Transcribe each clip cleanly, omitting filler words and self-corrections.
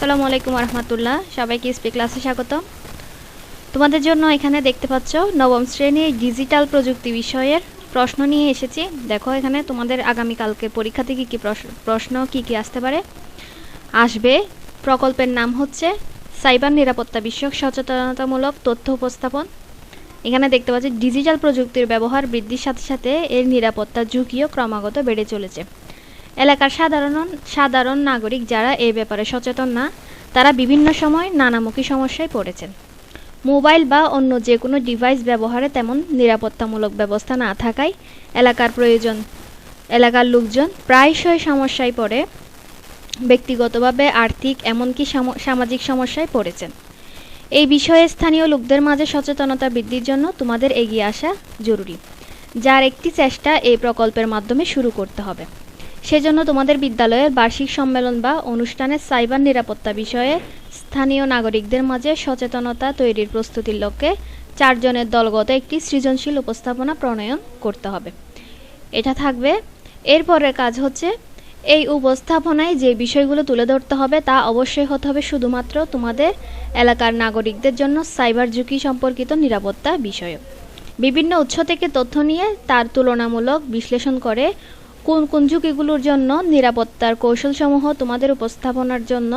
আসসালামু আলাইকুম রহমতুল্লাহ, সবাইকে স্পিক ক্লাসে স্বাগত। তোমাদের জন্য এখানে দেখতে পাচ্ছ নবম শ্রেণীর ডিজিটাল প্রযুক্তি বিষয়ের প্রশ্ন নিয়ে এসেছি। দেখো এখানে তোমাদের আগামীকালকে পরীক্ষা থেকে কী প্রশ্ন কী আসতে পারে। আসবে প্রকল্পের নাম হচ্ছে সাইবার নিরাপত্তা বিষয়ক সচেতনতামূলক তথ্য উপস্থাপন। এখানে দেখতে পাচ্ছি ডিজিটাল প্রযুক্তির ব্যবহার বৃদ্ধির সাথে সাথে এর নিরাপত্তা ঝুঁকিও ক্রমাগত বেড়ে চলেছে। এলাকার সাধারণ নাগরিক যারা এই ব্যাপারে সচেতন না, তারা বিভিন্ন সময় নানামুখী সমস্যায় পড়েছেন। মোবাইল বা অন্য যে কোনো ডিভাইস ব্যবহারে তেমন নিরাপত্তামূলক ব্যবস্থা না থাকায় এলাকার লোকজন প্রায়শই সমস্যায় পড়ে, ব্যক্তিগতভাবে আর্থিক এমনকি সামাজিক সমস্যায় পড়েছেন। এই বিষয়ে স্থানীয় লোকদের মাঝে সচেতনতা বৃদ্ধির জন্য তোমাদের এগিয়ে আসা জরুরি, যার একটি চেষ্টা এই প্রকল্পের মাধ্যমে শুরু করতে হবে। সেজন্য তোমাদের বিদ্যালয়ের বার্ষিক সম্মেলন বা অনুষ্ঠানে সাইবার নিরাপত্তা বিষয়ে স্থানীয় নাগরিকদের মাঝে সচেতনতা তৈরির প্রস্তুতির লক্ষ্যে 4 জনের দলগত একটি সৃজনশীল উপস্থাপনা প্রণয়ন করতে হবে। এটা থাকবে। এরপরের কাজ হচ্ছে এই উপস্থাপনায় যে বিষয়গুলো তুলে ধরতে হবে তা অবশ্যই হতে হবে শুধুমাত্র তোমাদের এলাকার নাগরিকদের জন্য সাইবার ঝুঁকি সম্পর্কিত নিরাপত্তা বিষয়। বিভিন্ন উৎস থেকে তথ্য নিয়ে তার তুলনামূলক বিশ্লেষণ করে কোন কোন ঝুঁকিগুলোর জন্য নিরাপত্তার কৌশলসমূহ তোমাদের উপস্থাপনার জন্য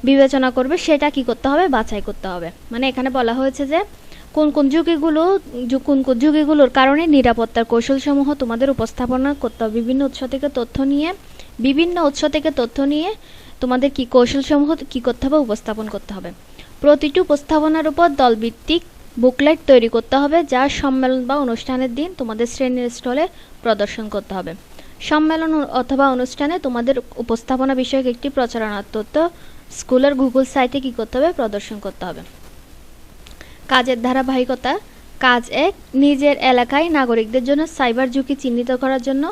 বিবেচনা করবে সেটা কি করতে হবে, বাছাই করতে হবে। মানে এখানে বলা হয়েছে যে কোন কোন ঝুঁকিগুলোর কারণে নিরাপত্তার কৌশলসমূহ তোমাদের উপস্থাপনা করতে হবে। বিভিন্ন উৎস থেকে তথ্য নিয়ে তোমাদের কি কৌশলসমূহ কি করতে হবে, উপস্থাপন করতে হবে। প্রতিটি উপস্থাপনার উপর দলভিত্তিক বুকলেট তৈরি করতে হবে, যা সম্মেলন বা অনুষ্ঠানের দিন তোমাদের শ্রেণীর স্টলে প্রদর্শন করতে হবে। সম্মেলন অথবা অনুষ্ঠানে তোমাদের উপস্থাপনা বিষয়ক একটি প্রচারণার তথ্য স্কুলের গুগল সাইটে কি করতে হবে, প্রদর্শন করতে হবে। কাজের ধারাবাহিকতা। কাজ 1, নিজের এলাকায় নাগরিকদের জন্য সাইবার ঝুঁকি চিহ্নিত করার জন্য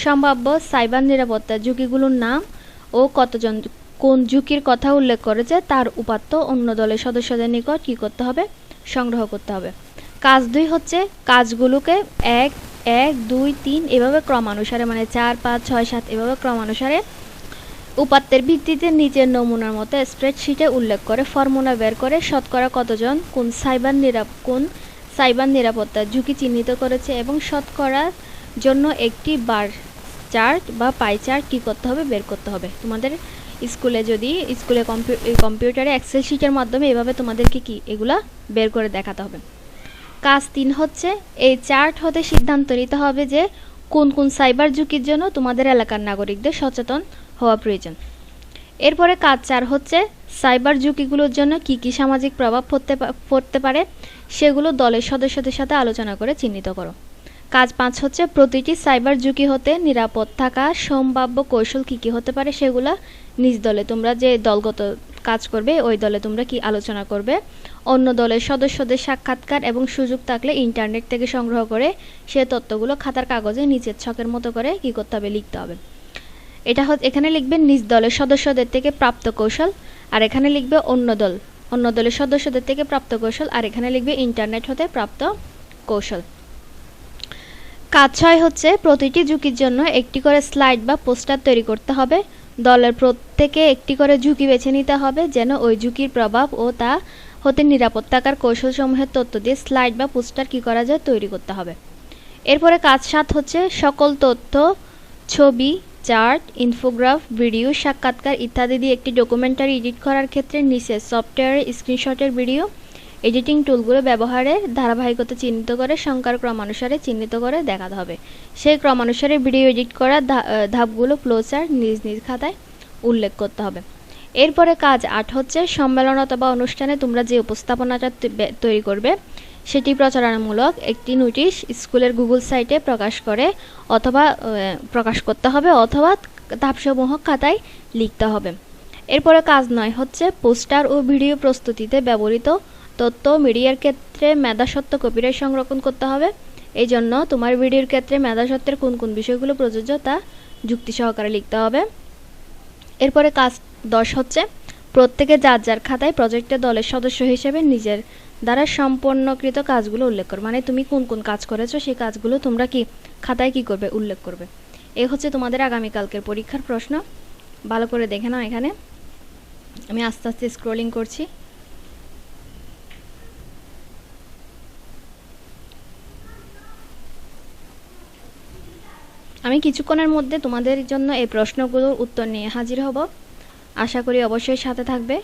সম্ভাব্য সাইবার নিরাপত্তা ঝুঁকিগুলোর নাম ও কতজন কোন ঝুঁকির কথা উল্লেখ করেছে তার উপাত্ত অন্য দলের সদস্যদের নিকট কী করতে হবে, সংগ্রহ করতে হবে। কাজ 2 হচ্ছে কাজগুলোকে 1, 2, 3 এভাবে ক্রমানুসারে, মানে 4, 5, 6, 7 এভাবে ক্রমানুসারে উপাত্তের ভিত্তিতে নিচের নমুনার মতো স্প্রেডশিটে উল্লেখ করে ফর্মুলা বের করে শতকরা কতজন কোন সাইবার নিরাপত্তা ঝুঁকি চিহ্নিত করেছে এবং শতকরার জন্য একটি বার চার্ট বা পাই চার্ট কী করতে হবে, বের করতে হবে। তোমাদের স্কুলে কম্পিউটারে এক্সেল শিটের মাধ্যমে এভাবে তোমাদেরকে এগুলা বের করে দেখাতে হবে। কাজ 3 হচ্ছে এই চার্ট হতে সিদ্ধান্ত নিতে হবে যে কোন কোন সাইবার ঝুঁকির জন্য তোমাদের এলাকার নাগরিকদের সচেতন হওয়া প্রয়োজন। এরপরে কাজ 4 হচ্ছে সাইবার ঝুঁকিগুলোর জন্য কি কি সামাজিক প্রভাব পড়তে পারে সেগুলো দলের সদস্যদের সাথে আলোচনা করে চিহ্নিত করো। কাজ 5 হচ্ছে প্রতিটি সাইবার ঝুঁকি হতে নিরাপদ থাকা সম্ভাব্য কৌশল কি কি হতে পারে সেগুলো নিজ দলে, তোমরা যে দলগত কাজ করবে ওই দলে তোমরা কি আলোচনা করবে। অন্য দলের সদস্যদের সাক্ষাৎকার এবং সুযোগ থাকলে ইন্টারনেট থেকে সংগ্রহ করে সে তথ্যগুলো খাতার কাগজে নিচের ছকের মতো করে কি করতে হবে, লিখতে হবে। এখানে লিখবে নিজ দলের সদস্যদের থেকে প্রাপ্ত কৌশল, আর এখানে লিখবে অন্য দলের সদস্যদের থেকে প্রাপ্ত কৌশল, আর এখানে লিখবে ইন্টারনেট হতে প্রাপ্ত কৌশল। কাজ 6 হচ্ছে প্রতিটি ঝুঁকির জন্য একটি করে স্লাইড বা পোস্টার তৈরি করতে হবে। দলের প্রত্যেকে একটি করে ঝুঁকি বেছে নিতে হবে যেন ওই ঝুঁকির প্রভাব ও তা হতে নিরাপদ থাকার কৌশলসমূহের তথ্য দিয়ে স্লাইড বা পোস্টার কি করা যায়, তৈরি করতে হবে। এরপরে কাজ 7 হচ্ছে সকল তথ্য, ছবি, চার্ট, ইনফোগ্রাফ, ভিডিও, সাক্ষাৎকার ইত্যাদি দিয়ে একটি ডকুমেন্টারি এডিট করার ক্ষেত্রে নিচের সফটওয়্যারের স্ক্রিনশটের ভিডিও এডিটিং টুলগুলো ব্যবহারের ধারাবাহিকতা চিহ্নিত করে সংখ্যার ক্রমানুসারে চিহ্নিত করে দেখাতে হবে। সেই ক্রমানুসারে ভিডিও এডিট করার ধাপগুলো ফ্লোচার্ট নিজ নিজ খাতায় উল্লেখ করতে হবে। এরপরে কাজ 8 হচ্ছে সম্মেলন অথবা অনুষ্ঠানে তোমরা যে উপস্থাপনাটা তৈরি করবে সেটি প্রচারণামূলক একটি নোটিশ স্কুলের গুগল সাইটে প্রকাশ করতে হবে অথবা ধাপসমূহ খাতায় লিখতে হবে। এরপরে কাজ 9 হচ্ছে পোস্টার ও ভিডিও প্রস্তুতিতে ব্যবহৃত তথ্য মিডিয়ার ক্ষেত্রে মেধাস্বত্ব কপিরাইট সংরক্ষণ করতে হবে। এই জন্য তোমার ভিডিওর ক্ষেত্রে মেধাস্বত্বের কোন কোন বিষয়গুলো প্রযোজ্য তা যুক্তি সহকারে লিখতে হবে। এরপরে কাজ 10 হচ্ছে প্রত্যেকে যার যার খাতায় প্রজেক্টের দলের সদস্য হিসেবে নিজের দ্বারা সম্পন্নকৃত কাজগুলো উল্লেখ করবে। মানে তুমি কোন কোন কাজ করেছো সেই কাজগুলো তোমরা খাতায় করবে, উল্লেখ করবে। এই হচ্ছে তোমাদের আগামীকালকের পরীক্ষার প্রশ্ন। ভালো করে দেখে নাও এখানে। আমি আস্তে আস্তে স্ক্রলিং করছি। আমি কিছুক্ষণের মধ্যে তোমাদের জন্য এই প্রশ্নগুলোর উত্তর নিয়ে হাজির হব। আশা করি অবশ্যই সাথে থাকবে।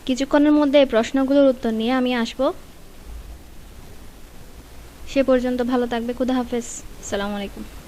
কিছুক্ষণের মধ্যে এই প্রশ্নগুলোর উত্তর নিয়ে আমি আসব। সে পর্যন্ত ভালো থাকবে। খুদা হাফেজ। আসসালামু আলাইকুম।